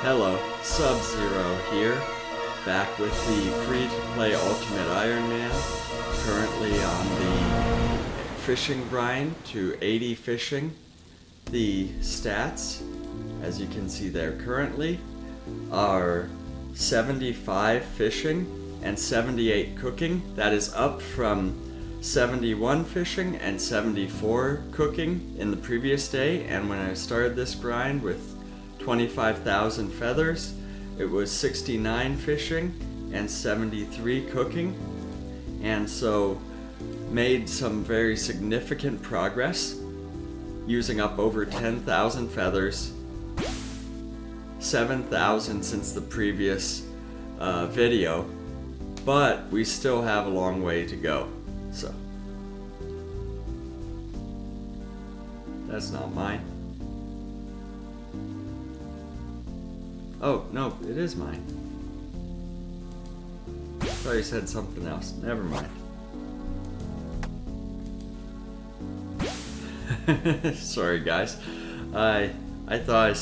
Hello, Sub-Zero here, back with the free-to-play Ultimate Iron Man, currently on the fishing grind to 80 fishing. The stats, as you can see there currently, are 75 fishing and 78 cooking. That is up from 71 fishing and 74 cooking in the previous day, and when I started this grind with 25,000 feathers, it was 69 fishing and 73 cooking, and so made some very significant progress, using up over 10,000 feathers, 7,000 since the previous video, but we still have a long way to go. So that's not mine. Oh, no, it is mine. I thought you said something else. Never mind. Sorry, guys. I thought I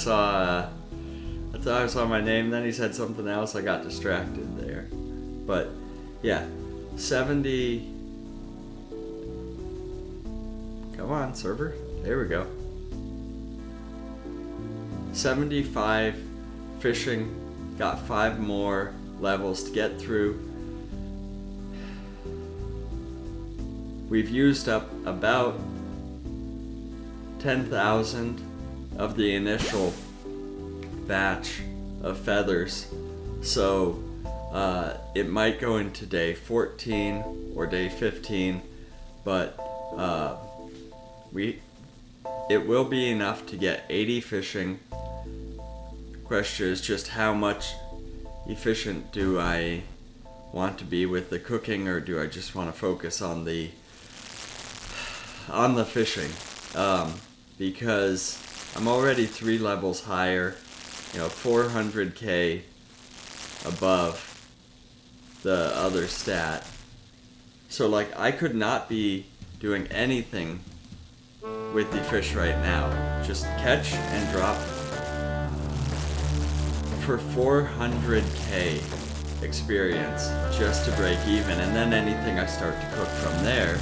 saw my name, then he said something else. I got distracted there. But yeah, 70. Come on, server. There we go. 75 fishing, got 5 more levels to get through. We've used up about 10,000 of the initial batch of feathers, so it might go into day 14 or day 15, but it will be enough to get 80 fishing. Question is just how much efficient do I want to be with the cooking, or do I just want to focus on the fishing? Because I'm already 3 levels higher, 400k above the other stat. So like I could not be doing anything with the fish right now. Just catch and drop for 400k experience just to break even, and then anything I start to cook from there,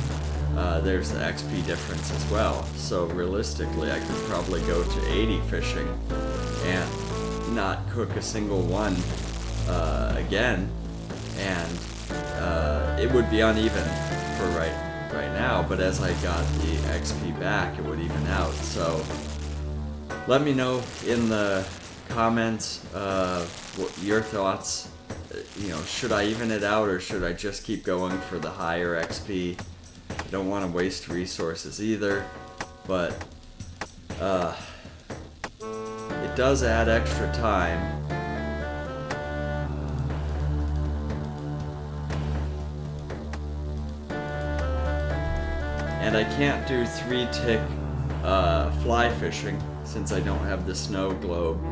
there's the XP difference as well. So realistically I could probably go to 80 fishing and not cook a single one again, and it would be uneven for right now, but as I got the XP back it would even out. So let me know in the comments what your thoughts. Should I even it out, or should I just keep going for the higher XP? I don't want to waste resources either, but it does add extra time. And I can't do 3-tick fly fishing since I don't have the snow globe,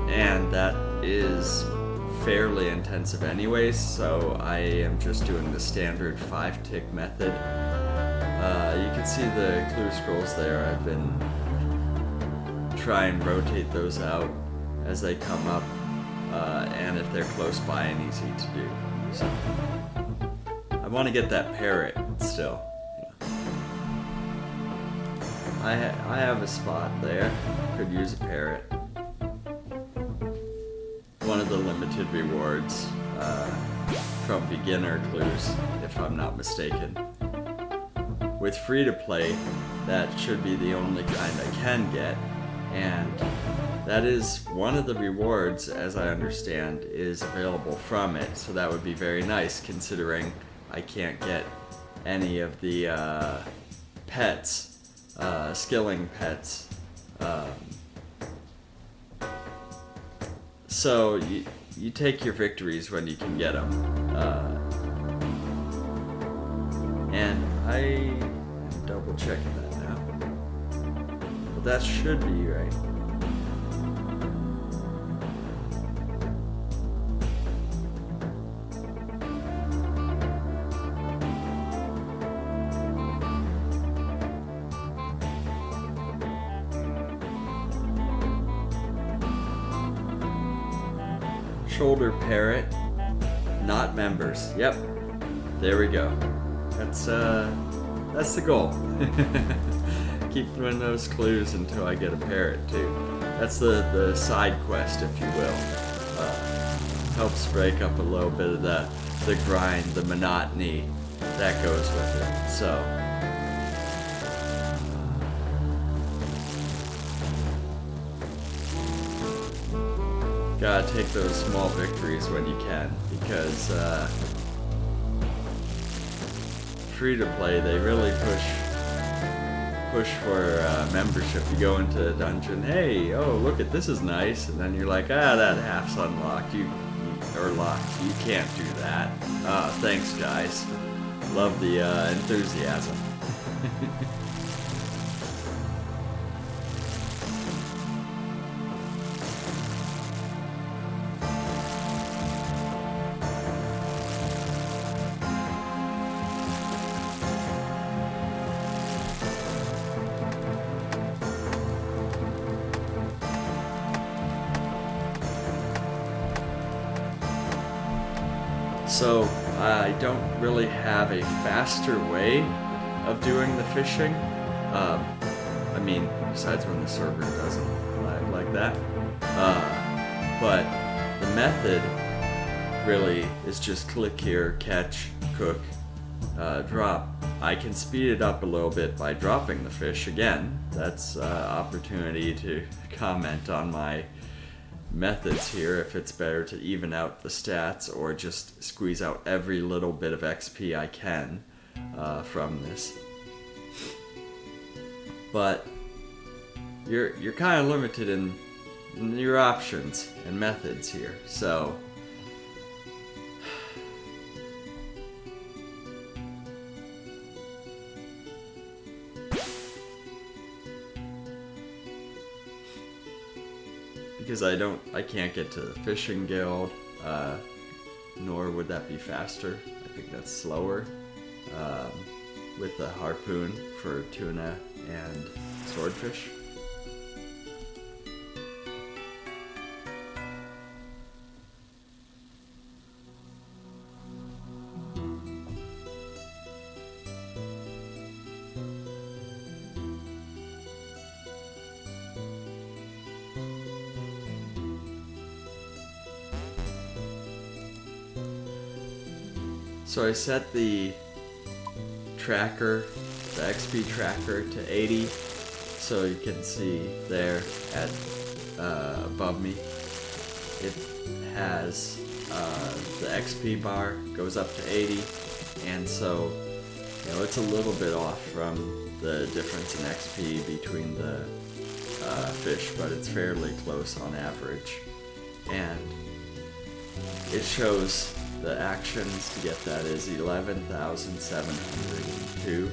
and that is fairly intensive anyways, so I am just doing the standard 5-tick method. You can see the clue scrolls there. I've been trying to rotate those out as they come up, and if they're close by and easy to do. So I want to get that parrot still. I have a spot there. Could use a parrot. One of the limited rewards from beginner clues, if I'm not mistaken. With free to play, that should be the only kind I can get, and that is one of the rewards, as I understand, is available from it. So that would be very nice, considering I can't get any of the pets. Skilling pets. So you take your victories when you can get them. And I'm double checking that now. But that should be right. shoulder parrot, not members. Yep, there we go. That's the goal. Keep doing those clues until I get a parrot too. That's the side quest, if you will. Helps break up a little bit of the grind, the monotony that goes with it. So gotta take those small victories when you can, because free to play, they really push for membership. You go into a dungeon, hey, oh look at this is nice, and then you're like, that half's unlocked. Or locked. You can't do that. Thanks guys. Love the enthusiasm. So I don't really have a faster way of doing the fishing. I mean, besides when the server doesn't lag like that. But the method really is just click here, catch, cook, drop. I can speed it up a little bit by dropping the fish again. That's opportunity to comment on my methods here, if it's better to even out the stats or just squeeze out every little bit of XP I can from this. But you're kind of limited in your options and methods here, so because I can't get to the fishing guild, nor would that be faster. I think that's slower with the harpoon for tuna and swordfish. So I set the tracker, the XP tracker, to 80, so you can see there at above me, it has the XP bar goes up to 80, and so it's a little bit off from the difference in XP between the fish, but it's fairly close on average, and it shows the actions to get that is 11,702,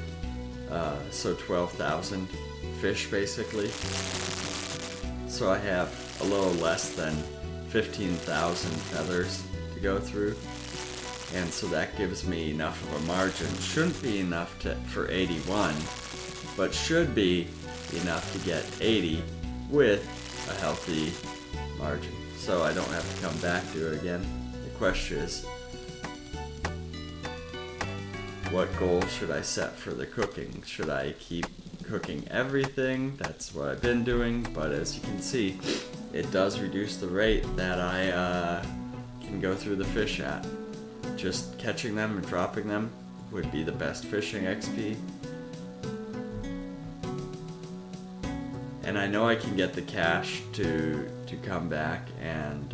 so 12,000 fish basically. So I have a little less than 15,000 feathers to go through, and so that gives me enough of a margin. Shouldn't be enough for 81, but should be enough to get 80 with a healthy margin. So I don't have to come back to it again. The question is, what goal should I set for the cooking? Should I keep cooking everything? That's what I've been doing, but as you can see, it does reduce the rate that I can go through the fish at. Just catching them and dropping them would be the best fishing XP. And I know I can get the cash to come back and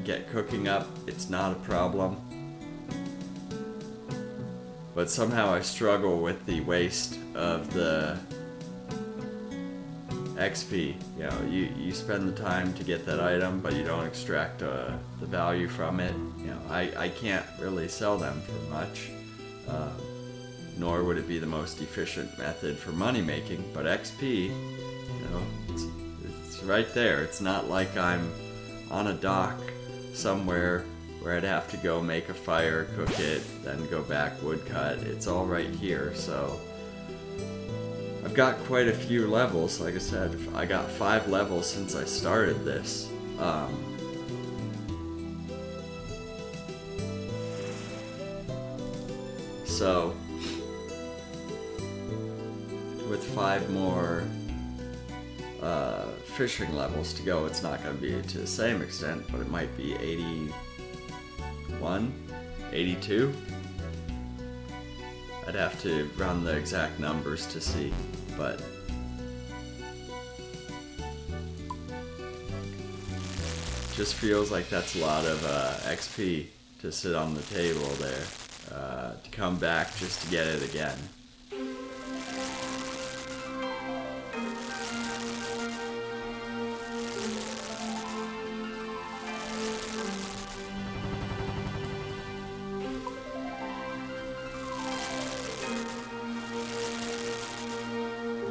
get cooking up. It's not a problem. But somehow I struggle with the waste of the XP. You spend the time to get that item, but you don't extract the value from it. I can't really sell them for much, nor would it be the most efficient method for money making. But XP, it's right there. It's not like I'm on a dock somewhere where I'd have to go make a fire, cook it, then go back woodcut. It's all right here, so I I've got quite a few levels. Like I said, I got 5 levels since I started this. So, with 5 more fishing levels to go, it's not going to be to the same extent, but it might be 81, 82. I'd have to run the exact numbers to see, but just feels like that's a lot of XP to sit on the table there, to come back just to get it again.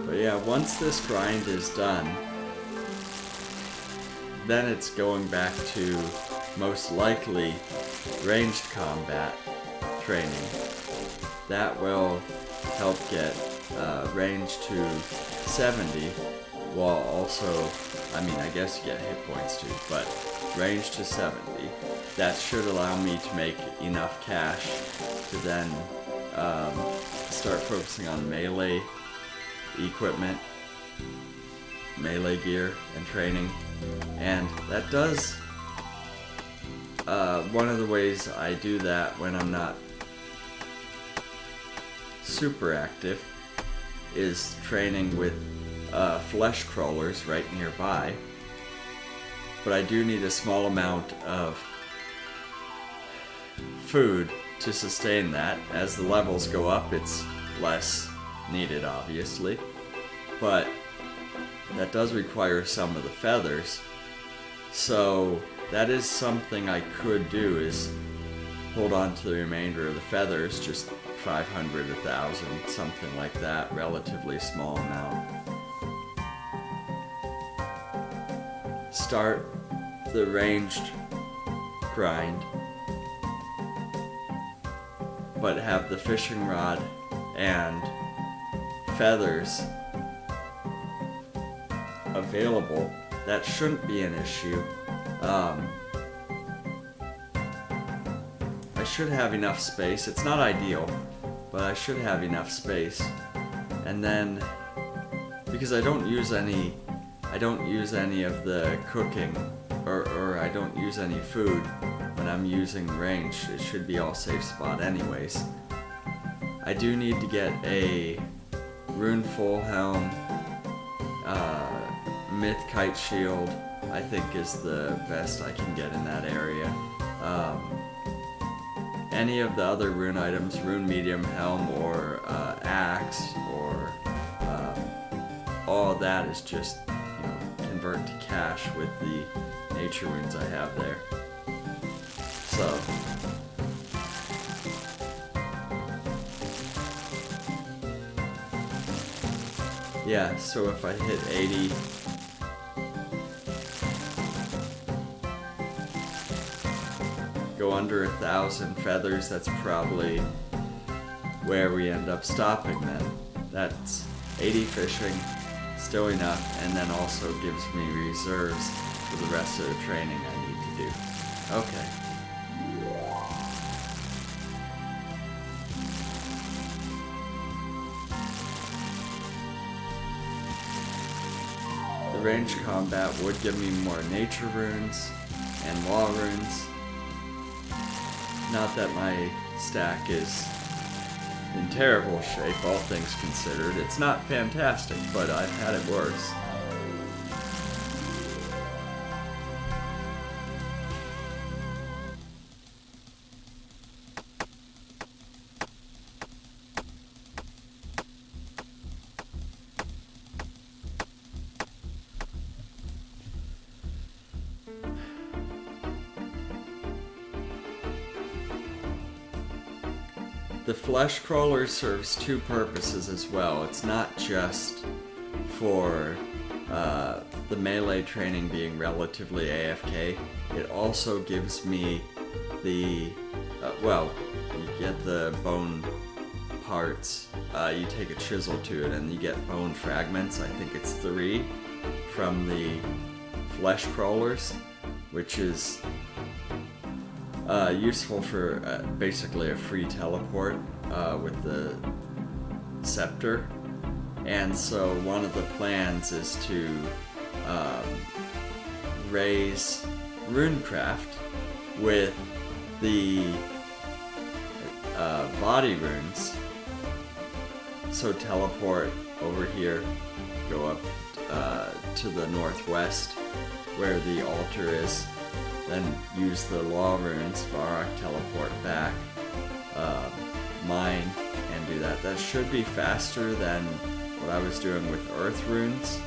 But yeah, once this grind is done, then it's going back to most likely ranged combat training. That will help get range to 70, while also, I mean, I guess you get hit points too, but range to 70. That should allow me to make enough cash to then start focusing on melee equipment, melee gear, and training. And that does, one of the ways I do that when I'm not super active is training with flesh crawlers right nearby. But I do need a small amount of food to sustain that. As the levels go up, it's less needed, obviously, but that does require some of the feathers. So that is something I could do, is hold on to the remainder of the feathers, just 500, 1,000, something like that, relatively small amount. Start the ranged grind, but have the fishing rod and feathers available. That shouldn't be an issue. I should have enough space. It's not ideal, but I should have enough space. And then, because I don't use any of the cooking, or I don't use any food when I'm using the range. It should be all safe spot anyways. I do need to get a rune full helm, myth kite shield, I think is the best I can get in that area. Any of the other rune items, rune medium helm or axe, or all of that is just, convert to cash with the nature runes I have there. So yeah, so if I hit 80, go under 1,000 feathers, that's probably where we end up stopping then. That's 80 fishing, still enough, and then also gives me reserves for the rest of the training I need to do. Okay. The ranged combat would give me more nature runes and law runes. Not that my stack is in terrible shape, all things considered. It's not fantastic, but I've had it worse. The flesh crawler serves 2 purposes as well. It's not just for the melee training being relatively AFK. It also gives me the, you get the bone parts, you take a chisel to it and you get bone fragments. I think it's 3 from the flesh crawlers, which is useful for basically a free teleport with the scepter. And so one of the plans is to raise runecraft with the body runes. So teleport over here, go up to the northwest where the altar is, then use the law runes, Varrock, teleport back, mine, and do that. That should be faster than what I was doing with earth runes.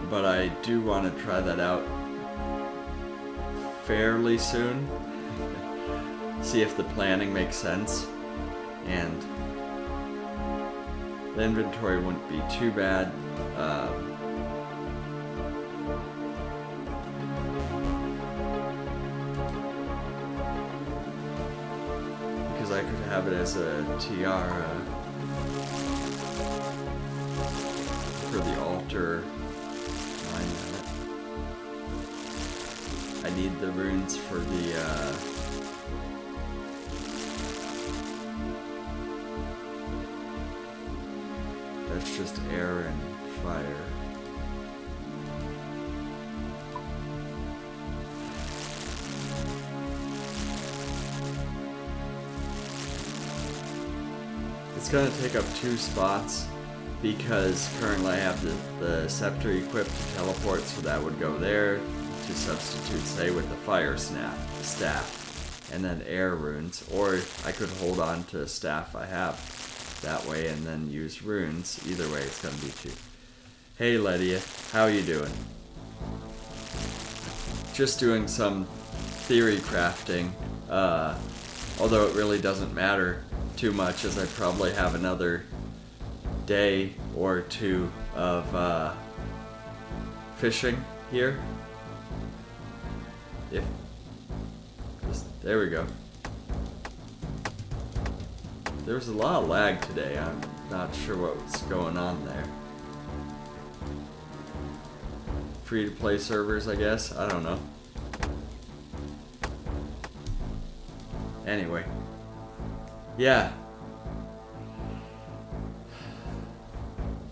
But I do want to try that out fairly soon. See if the planning makes sense. And the inventory wouldn't be too bad. Because I could have it as a tiara for the altar. I need the runes for the that's just air and fire. It's gonna take up 2 spots because currently I have the scepter equipped to teleport, so that would go there to substitute, say, with the fire staff, and then air runes. Or I could hold on to a staff I have that way and then use runes. Either way, it's gonna be 2. Hey Lydia, how you doing? Just doing some theory crafting, although it really doesn't matter too much, as I probably have another day or 2 of fishing here. There we go. There was a lot of lag today. I'm not sure what's going on there. Free to play servers, I guess. I don't know. Anyway. Yeah.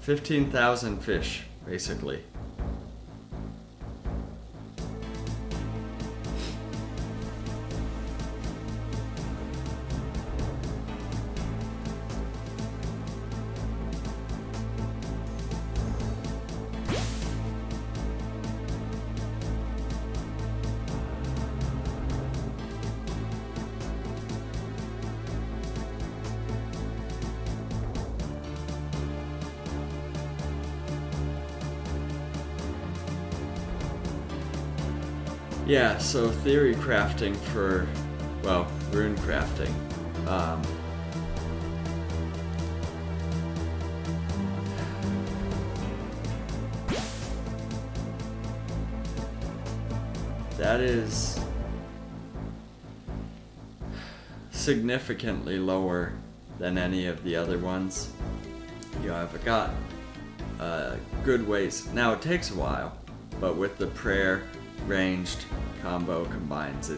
15,000 fish, basically. Yeah, so theory crafting for, well, rune crafting. That is significantly lower than any of the other ones. You know, I've got good ways. Now it takes a while, but with the prayer ranged combo combines,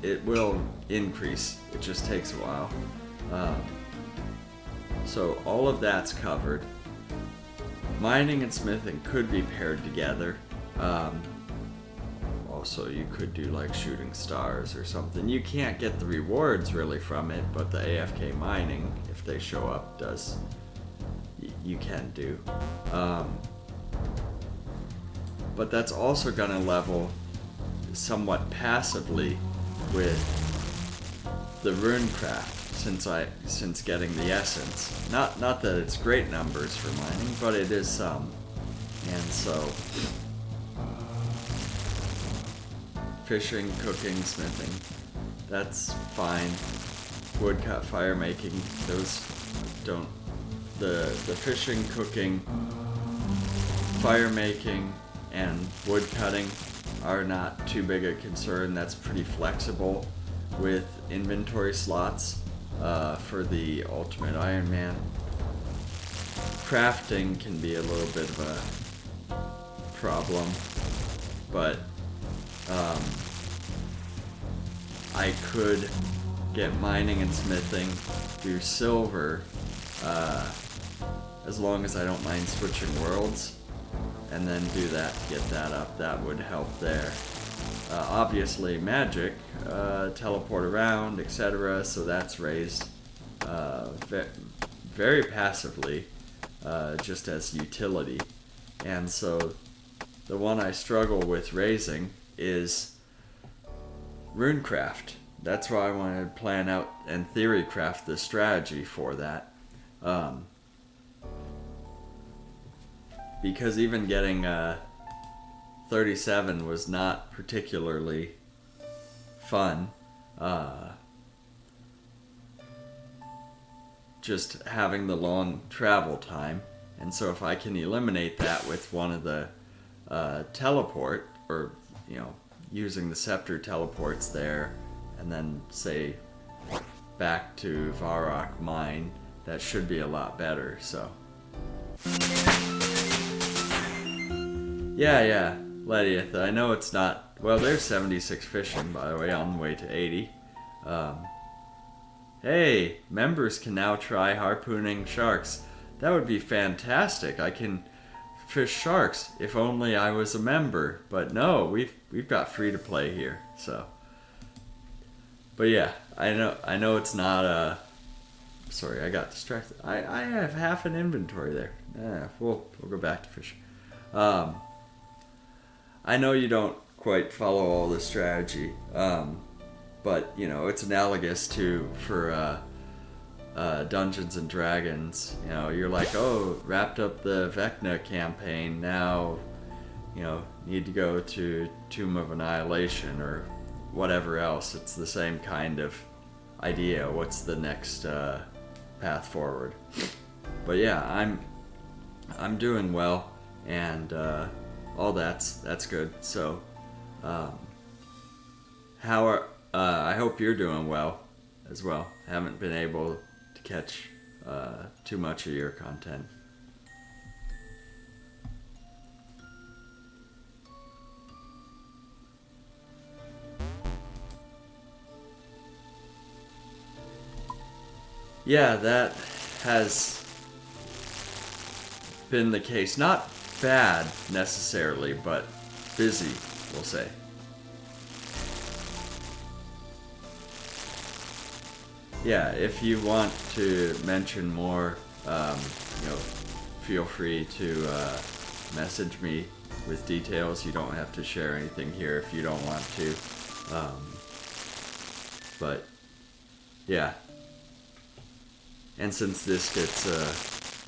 it will increase. It just takes a while. So all of that's covered. Mining and smithing could be paired together. Also, you could do like shooting stars or something. You can't get the rewards really from it, but the AFK mining, if they show up, does. You can do. But that's also going to level somewhat passively with the runecraft since getting the essence. Not that it's great numbers for mining, but it is some. And so fishing, cooking, smithing, that's fine. Woodcut, fire making, those don't. The fishing, cooking, fire making, and wood cutting are not too big a concern. That's pretty flexible. with inventory slots for the Ultimate Iron Man. Crafting can be a little bit of a problem, but I could get mining and smithing, do silver, as long as I don't mind switching worlds, and then do that to get that up. That would help there. Obviously magic, teleport around, etc., so that's raised very passively, just as utility. And so the one I struggle with raising is runecraft. That's why I want to plan out and theory craft the strategy for that. Because even getting 37 was not particularly fun. Just having the long travel time. And so if I can eliminate that with one of the teleport, or using the scepter teleports there, and then say back to Varrock Mine, that should be a lot better. So yeah, Lediath, I know it's not, well, there's 76 fishing, by the way, on the way to 80. Hey, members can now try harpooning sharks. That would be fantastic. I can fish sharks if only I was a member. But no, we've got free to play here. So, but yeah, I know it's not sorry, I got distracted. I have half an inventory there. We'll go back to fishing. I know you don't quite follow all the strategy, but it's analogous to for Dungeons and Dragons. You're like, oh, wrapped up the Vecna campaign, now need to go to Tomb of Annihilation or whatever else. It's the same kind of idea. What's the next path forward? But yeah, I'm doing well, and all that's good. So I hope you're doing well as well. Haven't been able to catch too much of your content. Yeah, that has been the case. Not bad necessarily, but busy, we'll say. Yeah, if you want to mention more, feel free to message me with details. You don't have to share anything here if you don't want to. But yeah. And since this gets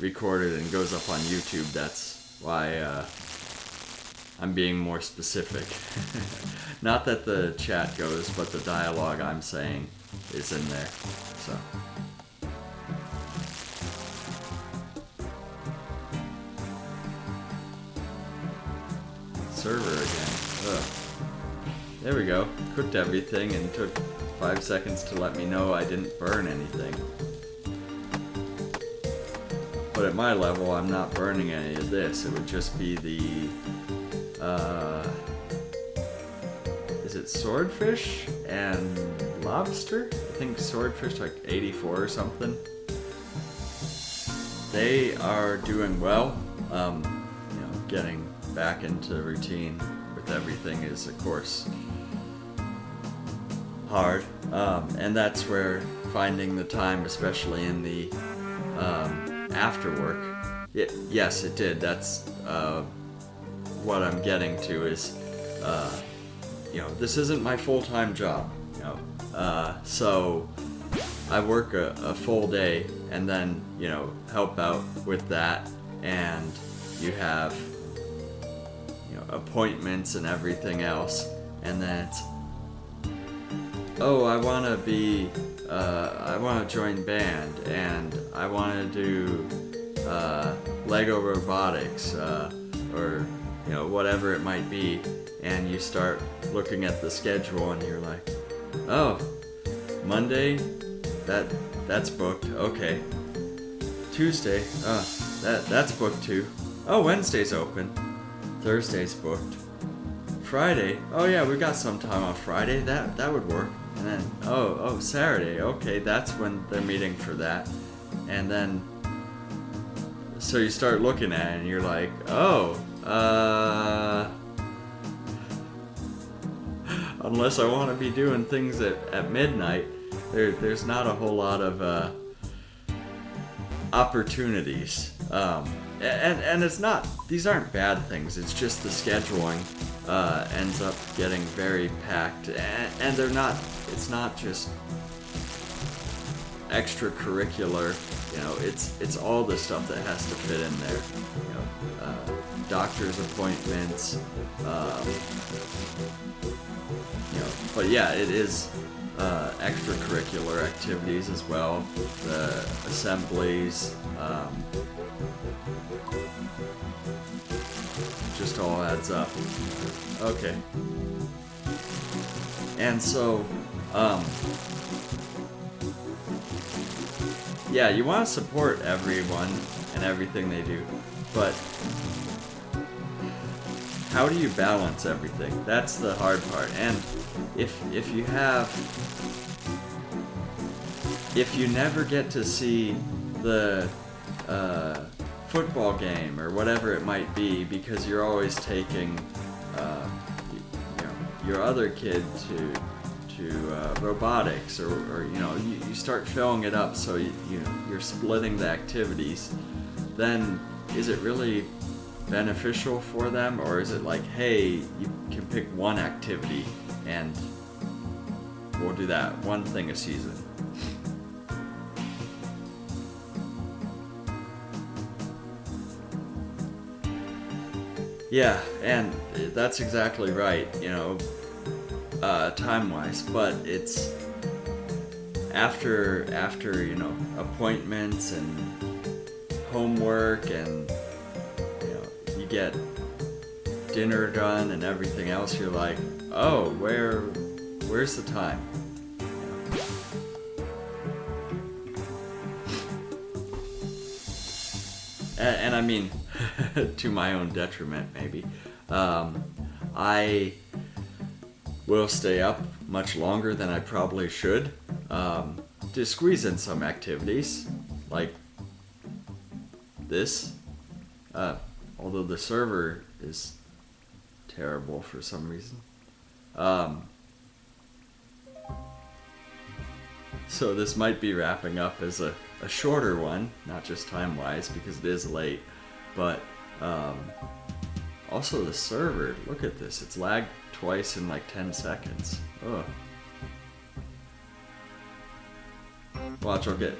recorded and goes up on YouTube, that's why I'm being more specific. Not that the chat goes, but the dialogue I'm saying is in there. So. Server again. Ugh. There we go. Cooked everything and took 5 seconds to let me know I didn't burn anything. But at my level, I'm not burning any of this. It would just be the, is it swordfish and lobster? I think swordfish like 84 or something. They are doing well. Getting back into routine with everything is, of course, hard. And that's where finding the time, especially in the after work. Yes, it did. That's what I'm getting to is, this isn't my full-time job. So I work a full day and then, help out with that, and you have, appointments and everything else, and then it's, oh, I want to join band, and I want to do Lego robotics, or whatever it might be, and you start looking at the schedule and you're like, oh, Monday, that's booked. Okay. Tuesday, that's booked too. Oh, Wednesday's open. Thursday's booked. Friday, oh yeah, we got some time on Friday. That would work. And then Saturday, okay, that's when they're meeting for that. And then so you start looking at it and you're like, unless I want to be doing things at midnight, there's not a whole lot of opportunities. And it's not, these aren't bad things, it's just the scheduling ends up getting very packed, and it's not just extracurricular, it's all the stuff that has to fit in there, doctor's appointments, but yeah, it is extracurricular activities as well, the assemblies, just all adds up. Okay. And so, yeah, you want to support everyone and everything they do, but how do you balance everything? That's the hard part. And if you never get to see the football game or whatever it might be because you're always taking your other kid to robotics or you start filling it up so you're splitting the activities, then is it really beneficial for them, or is it like, hey, you can pick one activity and we'll do that one thing a season? Yeah, and that's exactly right, time-wise, but it's after appointments and homework and you get dinner done and everything else, you're like, oh, where's the time? And I mean, to my own detriment, maybe. I will stay up much longer than I probably should to squeeze in some activities, like this. Although the server is terrible for some reason. So this might be wrapping up as a shorter one, not just time-wise, because it is late, but also the server, look at this, it's lagged twice in like 10 seconds. Ugh. Watch, I'll get...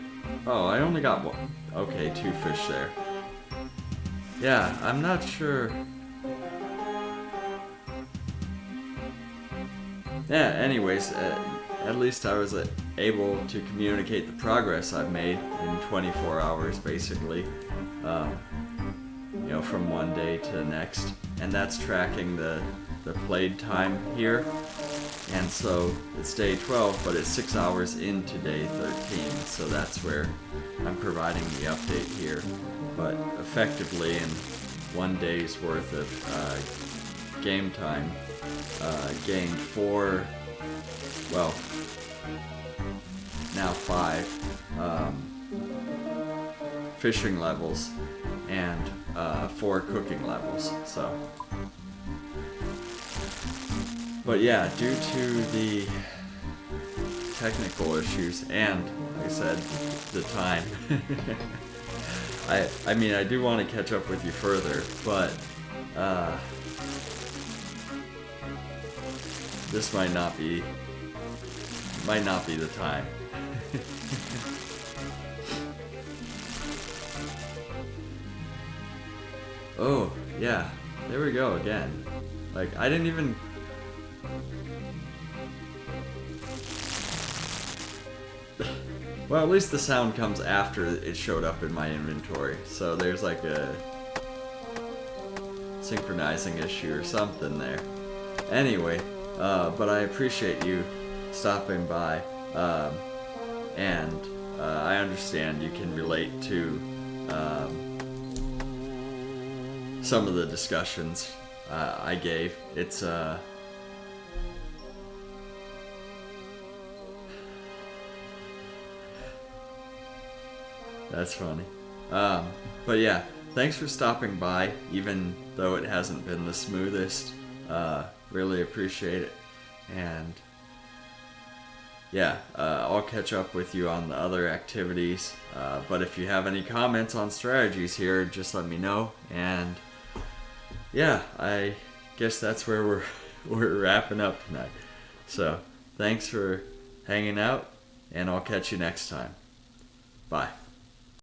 Oh, I only got one. Okay, 2 fish there. Yeah, I'm not sure... Yeah, anyways, at least I was able to communicate the progress I've made in 24 hours, basically. From one day to the next. And that's tracking the played time here. And so it's day 12, but it's 6 hours into day 13. So that's where I'm providing the update here. But effectively, in 1 day's worth of game time, gained 4, well, now 5 fishing levels and 4 cooking levels. So, but yeah, due to the technical issues and, like I said, the time, I mean, I do want to catch up with you further, but this might not be the time. Oh, yeah, there we go again. Like, I didn't even... Well, at least the sound comes after it showed up in my inventory, so there's like a synchronizing issue or something there. Anyway, but I appreciate you stopping by And I understand you can relate to some of the discussions I gave. It's that's funny. But yeah, thanks for stopping by, even though it hasn't been the smoothest. Really appreciate it. And yeah, I'll catch up with you on the other activities. But if you have any comments on strategies here, just let me know. And yeah, I guess that's where we're wrapping up tonight. So thanks for hanging out, and I'll catch you next time. Bye.